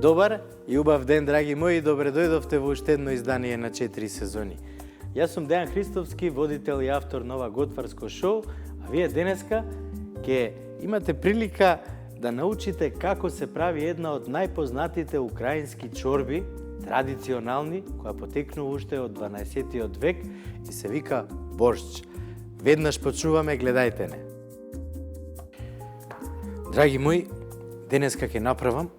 Добар и убав ден, драги мои, добре дојдовте во уште едно издание на 4 сезони. Јас сум Дејан Христовски, водител и автор на ова готварско шоу, а вие денеска ќе имате прилика да научите како се прави една од најпознатите украински чорби, традиционални, која потекнува уште од 12-тиот век и се вика боршч. Веднаш почнуваме, гледајте не. Драги мои, денеска ќе направам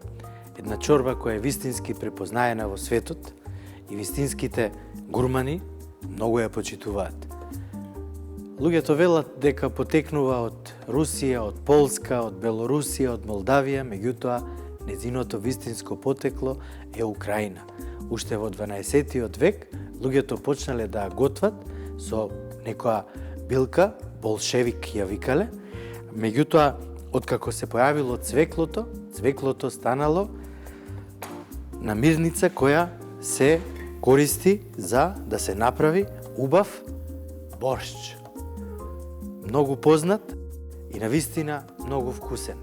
една чорба која е вистински препознаена во светот и вистинските гурмани многу ја почитуваат. Луѓето велат дека потекнува од Русија, од Полска, од Белорусија, од Молдавија, меѓутоа незиното вистинско потекло е Украина. Уште во 12-тиот век луѓето почнале да готват со некоја билка, болшевик ја викале, меѓутоа откако се појавило цвеклото станало намирница која се користи за да се направи убав боршч. Многу познат и навистина многу вкусен.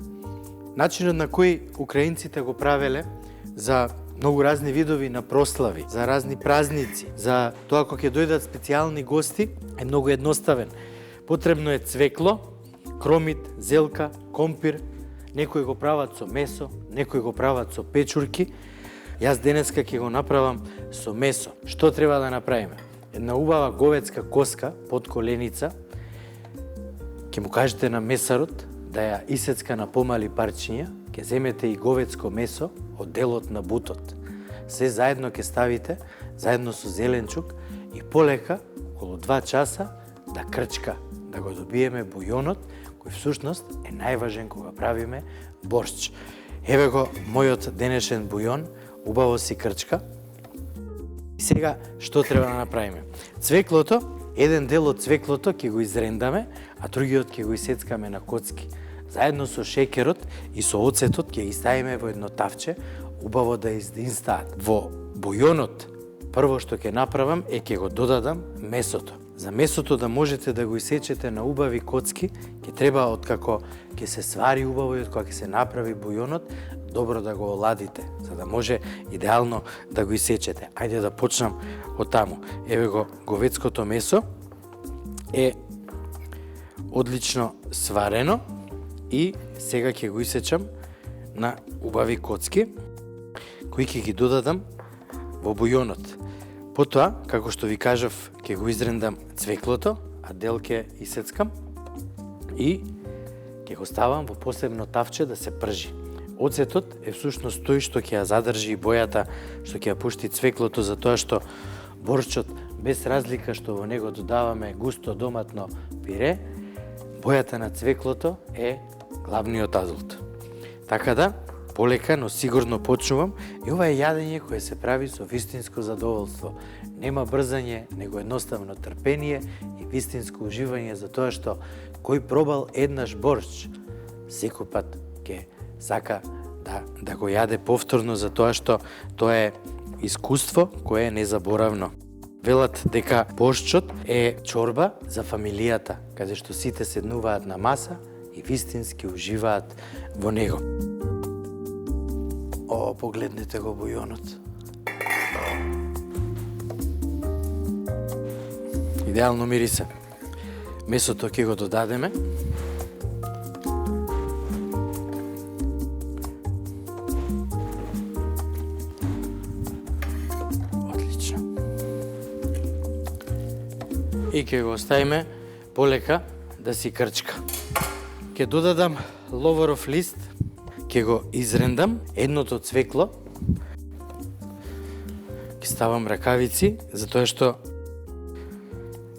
Начинот на кој украинците го правеле за многу разни видови на прослави, за разни празници, за тоа кога ќе дојдат специјални гости, е многу едноставен. Потребно е цвекло, кромит, зелка, компир, некои го прават со месо, некои го прават со печурки. Јас денеска ќе го направам со месо. Што треба да направиме? Една убава говедска коска под коленица, ќе му кажете на месарот да ја исецка на помали парчиња, ќе земете и говедско месо од делот на бутот. Се заедно ќе ставите, заедно со зеленчук и полека, околу 2 часа, да крчка, да го добиеме бујонот, кој всушност е најважен кога правиме боршч. Еве го мојот денешен бујон, убаво си крчка. И сега, што треба да направиме? Цвеклото, еден дел од цвеклото ќе го изрендаме, а другиот ќе го исецкаме на коцки. Заедно со шекерот и со оцетот ќе ги ставиме во едно тавче, убаво да изинстаат. Во бујонот, прво што ќе направам е ќе го додадам месото. За месото да можете да го исечете на убави коцки, ќе треба откако ќе се свари убаво и откако ќе се направи бујонот, добро да го оладите, за да може идеално да го исечете. Ајде да почнам од таму. Еве го говедското месо е одлично сварено и сега ќе го исечам на убави коцки, кои ќе ги додадам во бујонот. Потоа, како што ви кажав, ќе го изрендам цвеклото, а дел ќе исецкам и ќе го ставам во посебно тавче да се пржи. Оцетот е всушност тој што ќе ја задржи бојата, што ќе ја пушти цвеклото, затоа што боршчот, без разлика што во него додаваме густо доматно пире, бојата на цвеклото е главниот адут. Така да, полека, но сигурно почнувам и ова е јадење кое се прави со вистинско задоволство. Нема брзање, него едноставно трпение и вистинско уживање, затоа што кој пробал еднаш боршч, секој пат ќе сака да го јаде повторно, затоа што тоа е искуство кое е незаборавно. Велат дека боршчот е чорба за фамилијата, каде што сите седнуваат на маса и вистински уживаат во него. О, погледнете го бујонот. Идеално мирисе. Месото ќе го додадеме. Отлично. И ќе го оставиме полека да си крчка. Ќе додадам ловоров лист, ќе го изрендам едното цвекло, ќе ставам ракавици, затоа што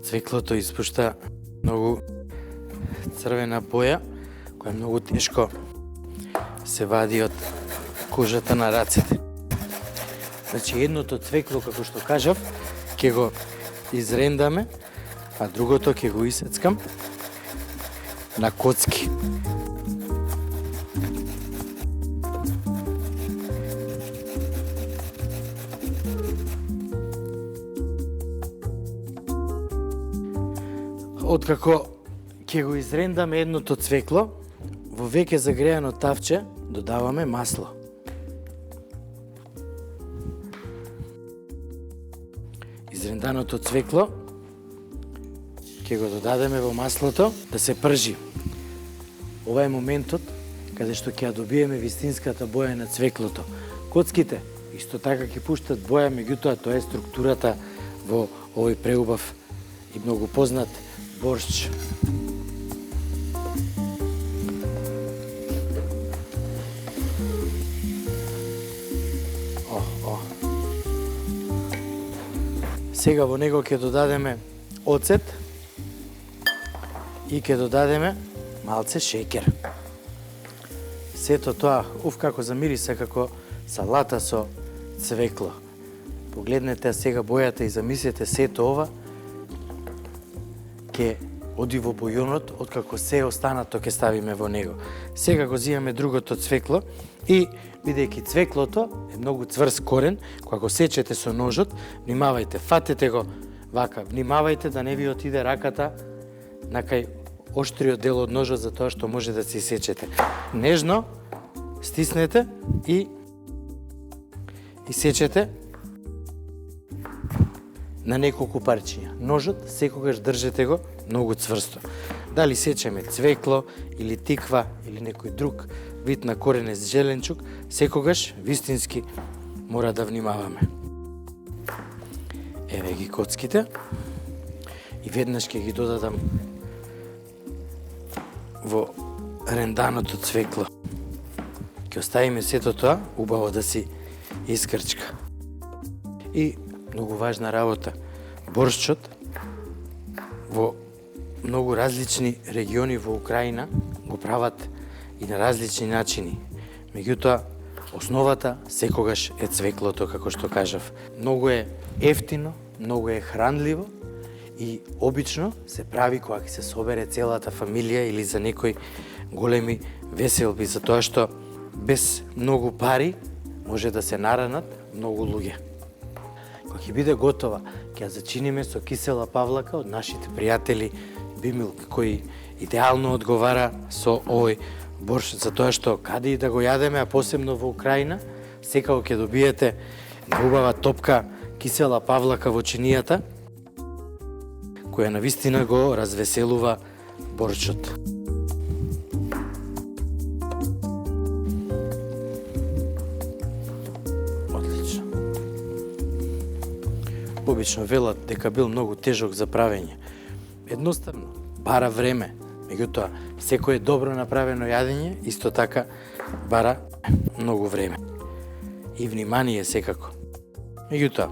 цвеклото испушта многу црвена боја, која многу тешко се вади од кожата на рацете. Значи, едното цвекло, како што кажав, ќе го изрендаме, а другото ќе го исецкам на коцки. Откако ќе го изрендаме едното цвекло, во веќе загреано тавче додаваме масло. ренданото цвекло ќе го додадеме во маслото да се пржи. Ова е моментот каде што ќе ја добиеме вистинската боја на цвеклото. Коцките исто така ќе пуштат боја, меѓутоа тоа е структурата во овој преубав и многу познат боршч. Сега во него ќе додадеме оцет и ќе додадеме малце шеќер. Сето тоа, како замириса како салата со цвекло. Погледнете сега бојата и замислете сето ова ќе оди во бујонот, откако се останато ќе ставиме во него. Сега го зимаме другото цвекло и бидејќи цвеклото е многу цврст корен, кога го сечете со ножот, внимавајте, фатете го вака, внимавајте да не ви отиде раката накај оштриот дел од ножот, за тоа што може да се сечете. Нежно стиснете и сечете на неколку парчиња. Ножот секогаш држете го многу цврсто. Дали сечеме цвекло или тиква или некој друг вид на коренест зеленчук, секогаш вистински мора да внимаваме. Еве ги коцките и веднаш ќе ги додадам во ренданото цвекло. Ќе оставиме сето тоа убаво да си искрчка. И многу важна работа, боршчот во многу различни региони во Украина го прават и на различни начини. Меѓутоа, основата секогаш е цвеклото, како што кажав. Многу е ефтино, многу е хранливо и обично се прави кога се собере целата фамилија или за некои големи веселби, затоа што без многу пари може да се наранат многу луѓе. Кога ќе биде готова, ќе ја зачиниме со кисела павлака од нашите пријатели Бимилк, кој идеално одговара со овој боршч, затоа што каде и да го јадеме, а посебно во Украина, секако ќе добиете убава топка кисела павлака во чинијата, која навистина го развеселува боршчот. Одлично. Обично велат дека бил многу тежок за правење. Едноставно, бара време. Меѓутоа, секое добро направено јадење, исто така, бара многу време. И внимание секако. Меѓутоа,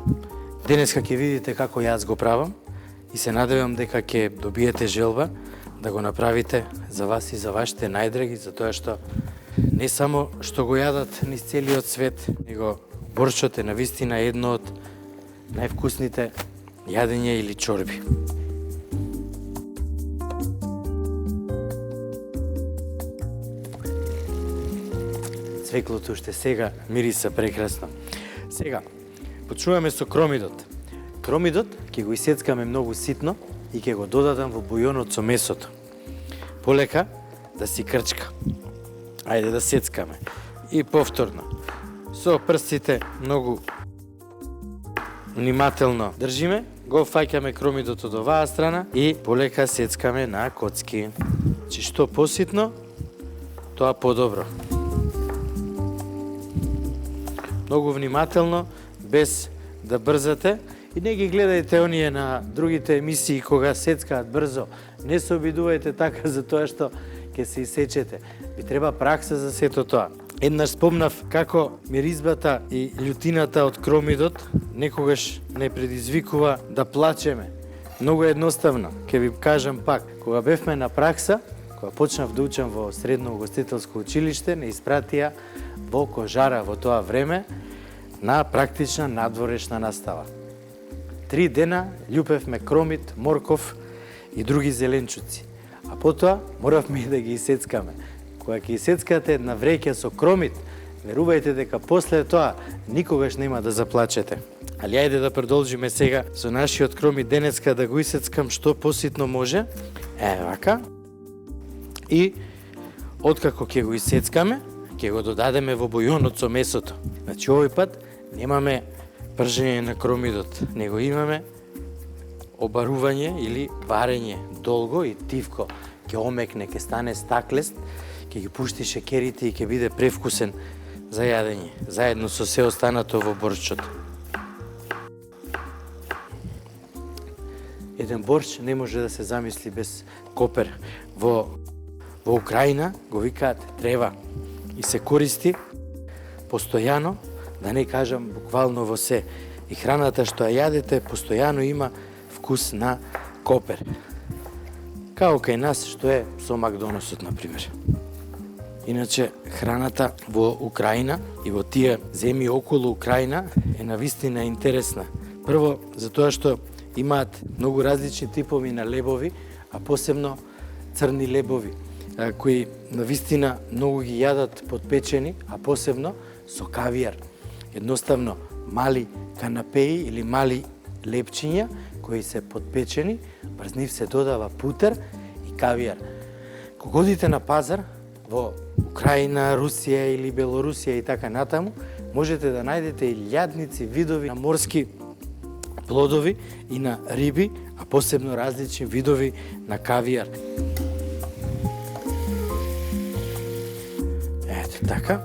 денеска ќе видите како јас го правам и се надевам дека ќе добиете желба да го направите за вас и за вашите најдраги, затоа што не само што го јадат низ целиот свет, него боршчот е навистина едно од највкусните јадења или чорби. Цвеклото уште сега мириса прекрасно. Сега, почнуваме со кромидот. Кромидот ќе го исецкаме многу ситно и ќе го додадам во бујонот со месото. Полека да си крчка. Ајде да сецкаме. И повторно. Со прстите многу внимателно држиме, го фаќаме кромидот од оваа страна и полека сецкаме на коцки. Чи што поситно, тоа подобро. Многу внимателно, без да брзате и не ги гледајте оние на другите емисии кога сецкаат брзо. Не се обидувајте така за тоа што ќе се исечете. Ви треба пракса за сето тоа. Еднаш спомнав како миризбата и љутината од кромидот некогаш не предизвикува да плачеме. Многу едноставно, ќе ви кажам пак, кога бевме на пракса, кога почнав да учам во средно угостителско училиште, не испратија во Кожара во тоа време на практична надворешна настава. 3 дена љупевме кромид, морков и други зеленчуци. А потоа моравме и да ги исецкаме. Кога ќе исецкате една вреќа со кромид, верувајте дека после тоа никогаш нема да заплачете. Али ајде да продолжиме сега со нашиот кромид денеска да го исецкам што поситно може. Вака. И откако ќе го исецкаме, ќе го додадеме во бујонот со месото. Значи овој пат немаме пржење на кромидот, него имаме обарување или варење долго и тивко ќе омекне, ќе стане стаклест, ќе ги пушти шекерите и ќе биде превкусен за јадење, заедно со се останато во боршчот. Еден боршч не може да се замисли без копер. Во Украина го викаат трева и се користи постојано, да не кажам буквално во се. И храната што ја јадете постојано има вкус на копер. Као кај нас што е со Макдоносот, например. Иначе, храната во Украина и во тие земји околу Украина е навистина интересна. Прво, затоа што имаат многу различни типови на лебови, а посебно црни лебови, кои навистина многу ги јадат подпечени, а посебно со кавијар. Едноставно, мали канапеи или мали лепчиња кои се подпечени, врз нив се додава путер и кавијар. Кога одите на пазар во Украина, Русија или Белорусија и така натаму, можете да најдете илјадници видови на морски плодови и на риби, а посебно различни видови на кавијар. Ето така.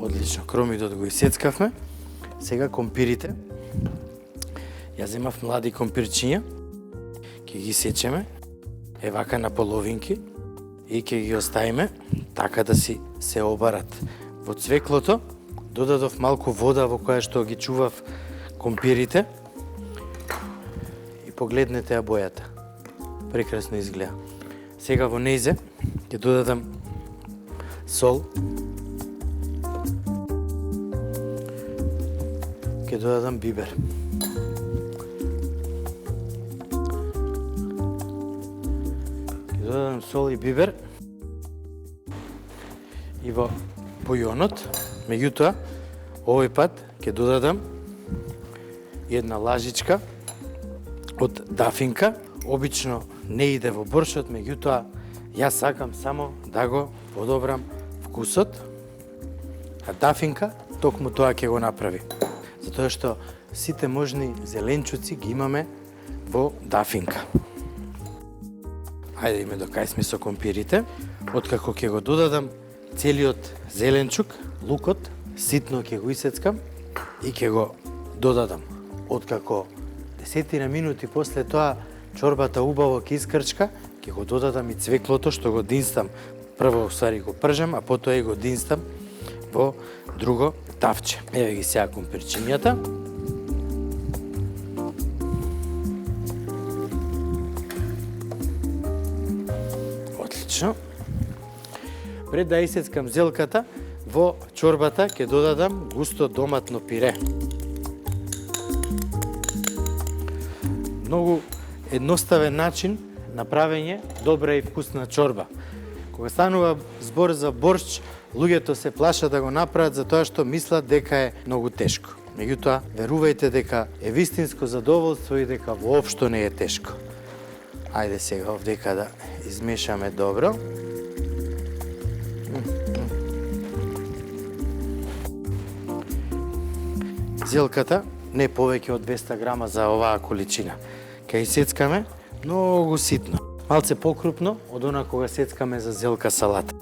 Одлично, кромидот го исецкавме. Сега компирите. Ја земав млади компирчиња, ќе ги сечеме, вака на половинки и ќе ги оставиме така да си се обарат. Во цвеклото додадов малку вода во која што ги чував компирите и погледнете ја бојата. Прекрасно изгледа. Сега во нејзе ќе додадам сол, ќе додадам бибер. Ќе додадам сол и бибер и во бујонот. Меѓутоа, овој пат ќе додадам една лажичка од дафинка. Обично не иде во боршот, меѓутоа јас сакам само да го подобрам вкусот, а дафинка токму тоа ќе го направи. Затоа што сите можни зеленчуци ги имаме во дафинка. Ајде име до кај сме со компирите. Откако ќе го додадам целиот зеленчук, лукот, ситно ќе го исецкам и ќе го додадам. Откако 10 минути после тоа чорбата убаво ќе искрчка, ќе го додадам и цвеклото што го динстам. Прво ствари го пржам, а потоа и го динстам во друго тавче. Еве ги сега компирчињата. Отлично. Пред да исецкам зелката, во чорбата ќе додадам густо доматно пире. Многу едноставен начин на правење добра и вкусна чорба. Кога станува збор за боршч, луѓето се плашат да го направат затоа што мислат дека е многу тешко. Меѓутоа, верувајте дека е вистинско задоволство и дека воопшто не е тешко. Ајде сега овдека да измешаме добро. Зелката не повеќе од 200 грама за оваа количина. Ке исецкаме многу ситно. Малце покрупно од она кога сецкаме за зелка салата.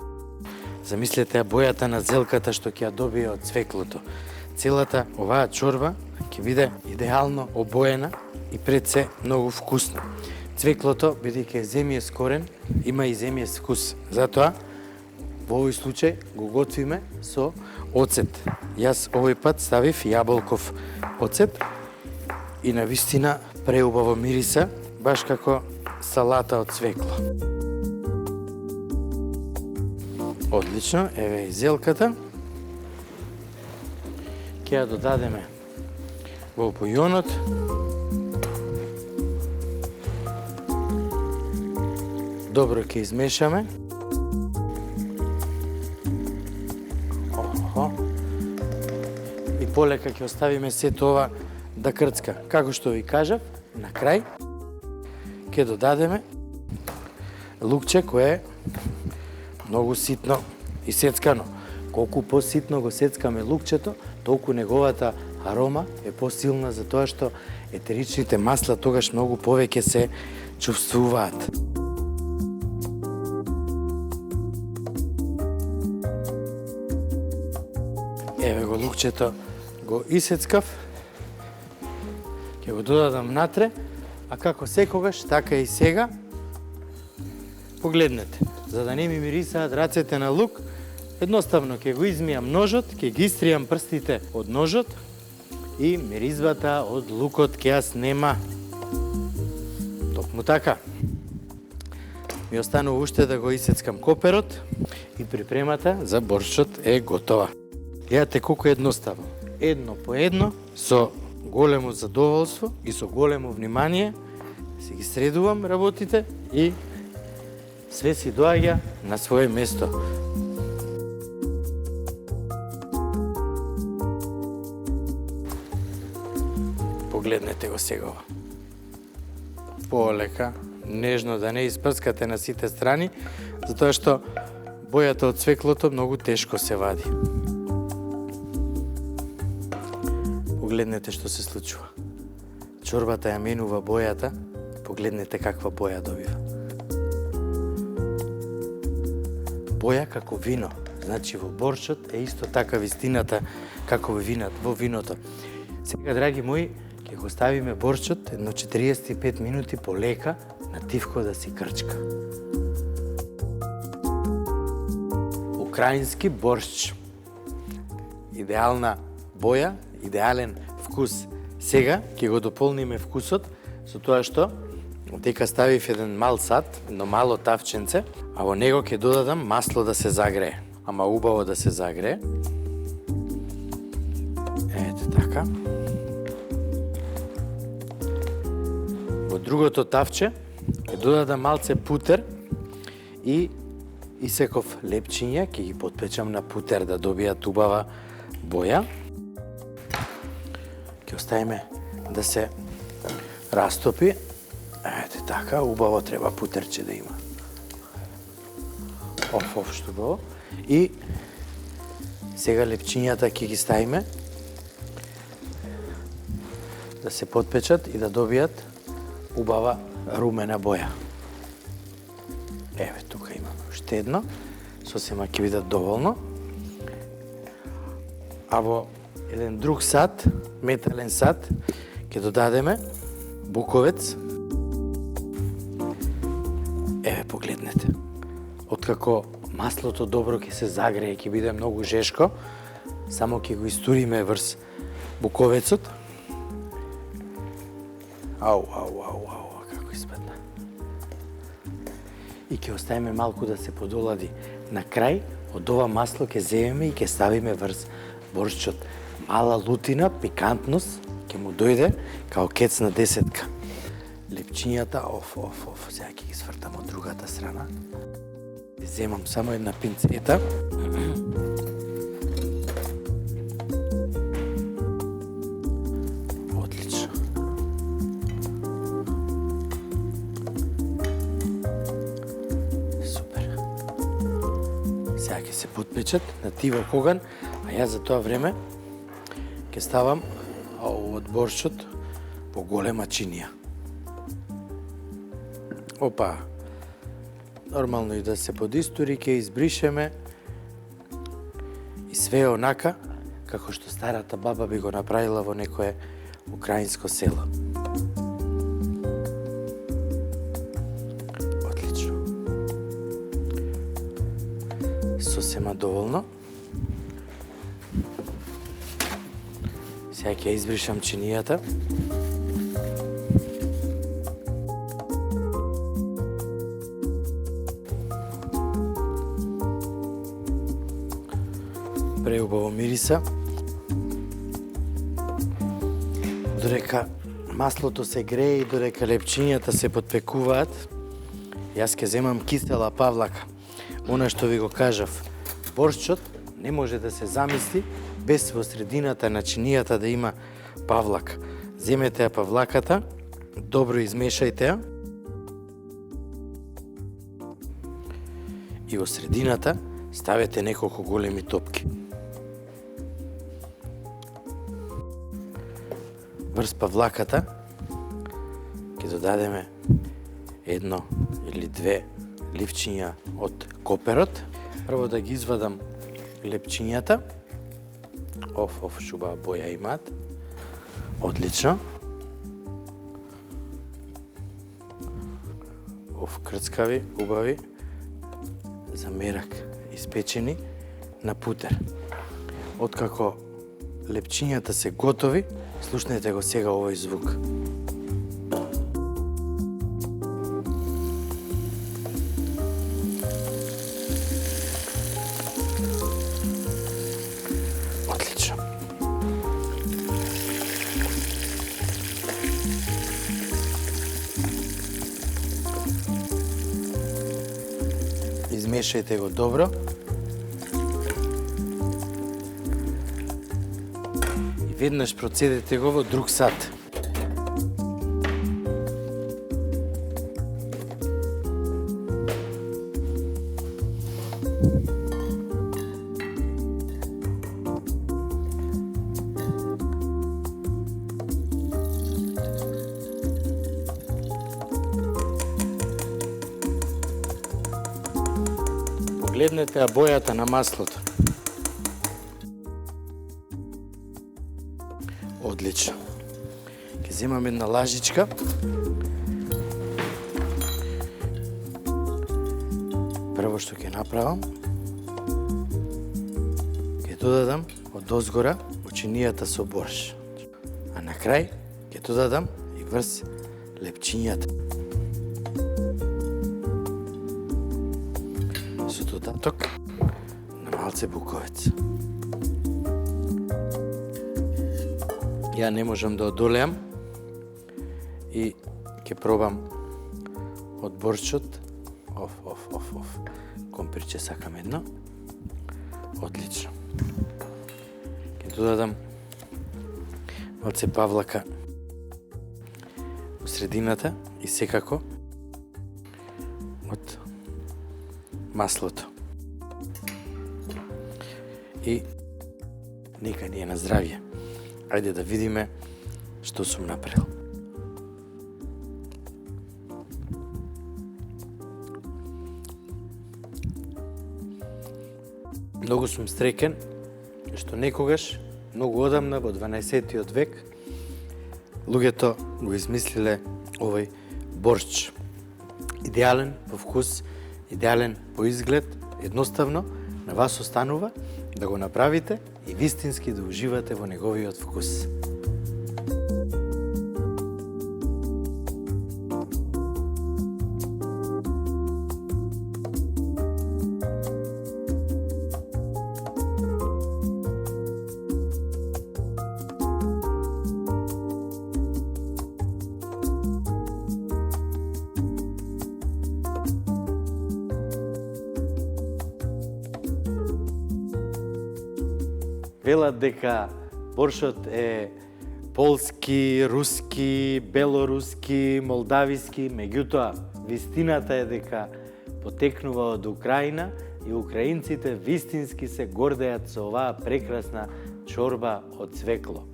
Замислете ја бојата на зелката што ќе ја добие од цвеклото. Целата оваа чорба ќе биде идеално обоена и пред се многу вкусна. Цвеклото, бидејќи е земјес корен, има и земјес вкус. Затоа, во овој случај го готвиме со оцет. Јас овој пат ставив јаболков оцет и навистина преубаво мириса, баш како салата од цвекло. Одлично, еве и зелката. Ќе ја додадеме во бујонот. Добро ќе измешаме. И полека ќе оставиме сето ова да крцка. Како што ви кажав, на крај ќе додадеме лукче кое е многу ситно исецкано. Колку поситно го сецкаме лукчето, толку неговата арома е посилна, затоа што етеричните масла тогаш многу повеќе се чувствуваат. Еве го лукчето го исецкав, ќе го додадам натре, а како секогаш, така и сега, погледнете, за да не ми мирисаат рацете на лук, едноставно ќе го измијам ножот, ќе ги истријам прстите од ножот и миризбата од лукот ќе ја снема. Токму така. Ми останува уште да го исецкам коперот и припремата за боршчот е готова. Гледате колку е едноставно. Едно по едно, со големо задоволство и со големо внимание, си ги средувам работите и све си доаѓа на свое место. Погледнете го сега. Полека, нежно, да не испрскате на сите страни, затоа што бојата од цвеклото многу тешко се вади. Погледнете што се случува. Чорбата ја менува бојата, погледнете каква боја добива. Боја како вино, значи во боршчот е исто така вистината како во виното. Сега, драги мои, ќе го ставиме боршчот едно 45 минути полека на тивко да си крчка. Украински боршч. Идеална боја, идеален вкус. Сега ќе го дополниме вкусот со тоа што дека ставив еден мал сад, едно мало тавченце, а во него ќе додадам масло да се загрее. Ама убаво да се загрее. Ете така. Во другото тавче ќе додадам малце путер и исеков лепчиња, ќе ги потпечам на путер да добијат убава боја. Ќе оставиме да се растопи. Ете така, убаво треба путерче да има. Што убаво. И сега лепчињата ќе ги ставиме да се потпечат и да добијат убава румена боја. Еве, тука имаме уште едно. Сосема ќе бидат доволно. А во еден друг сад, метален сад, ќе додадеме буковец. Еве, погледнете. Откако маслото добро ќе се загрее, ќе биде многу жешко, само ќе го истуриме врз буковецот. Ау, како испадна. И ќе оставиме малку да се подолади. На крај, од ова масло ќе земеме и ќе ставиме врз боршчот. Мала лутина, пикантност, ќе му дојде као кец на десетка. Лепчињата, сега ќе ги свртам од другата страна. Земам само една пинцета. Одлично. Супер. Сега ќе се потпечат на тивок оган, а јас за тоа време ќе ставам од боршчот во голема чинија. Опа, нормално и да се подистори, ќе избришеме и све онака како што старата баба би го направила во некое украинско село. Отлично. Сосема доволно. Сега ќе избришам чинијата. Преубаво мириса. Додека маслото се грее и додека лепчињата се потпекуваат, јас ќе земам кисела павлака. Она што ви го кажав, боршчот не може да се замисли без во средината на чинијата да има павлак. Земете ја павлаката, добро измешајте ја и во средината ставете неколку големи топки. Врз павлаката ќе додадеме едно или две ливчиња од коперот. Прво да ги извадам лепчињата. Шубава боја имаат. Одлично. Крцкави, убави, за мерак испечени на путер. Откако лепчињата се готови, слушнете го сега овој звук. Отлично. Измешајте го добро. И веднаш процедете го во друг сат. Погледнете ја бојата на маслото. Одлично. Ќе земам една лажичка. Прво што ќе направам, ќе додадам од озгора учинијата со борш. А на крај ќе додадам и врз лепчињата. Со додаток на малце буковец. Ја не можам да одолеам и ќе пробам од борчот. Компирче сакам едно. Одлично. Ќе додадам малце павлака во средината и секако од маслото. И нека ни е на здравје. Ајде да видиме што сум направил. Многу сум стрекен што некогаш, многу одамна во 12-тиот век, луѓето го измислиле овој борщ. Идеален по вкус, идеален по изглед, едноставно на вас останува да го направите и вистински да уживате во неговиот вкус. Велат дека боршот е полски, руски, белоруски, молдависки, меѓутоа вистината е дека потекнува од Украина и украинците вистински се гордеат со оваа прекрасна чорба од цвекло.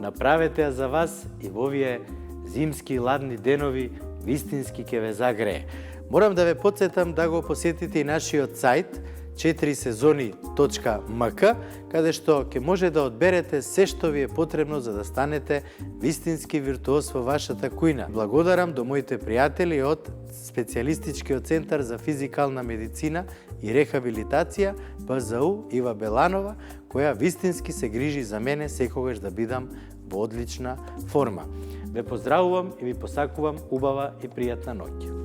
Направете ја за вас и во овие зимски ладни денови вистински ќе ве загрее. Морам да ве потсетам да го посетите и нашиот сајт 4sezoni.mk, каде што ќе може да одберете се што ви е потребно за да станете вистински виртуоз во вашата кујна. Благодарам до моите пријатели од Специјалистичкиот центар за физикална медицина и рехабилитација ПЗУ Ива Беланова, која вистински се грижи за мене секогаш да бидам во одлична форма. Ве поздравувам и ви посакувам убава и пријатна ноќ.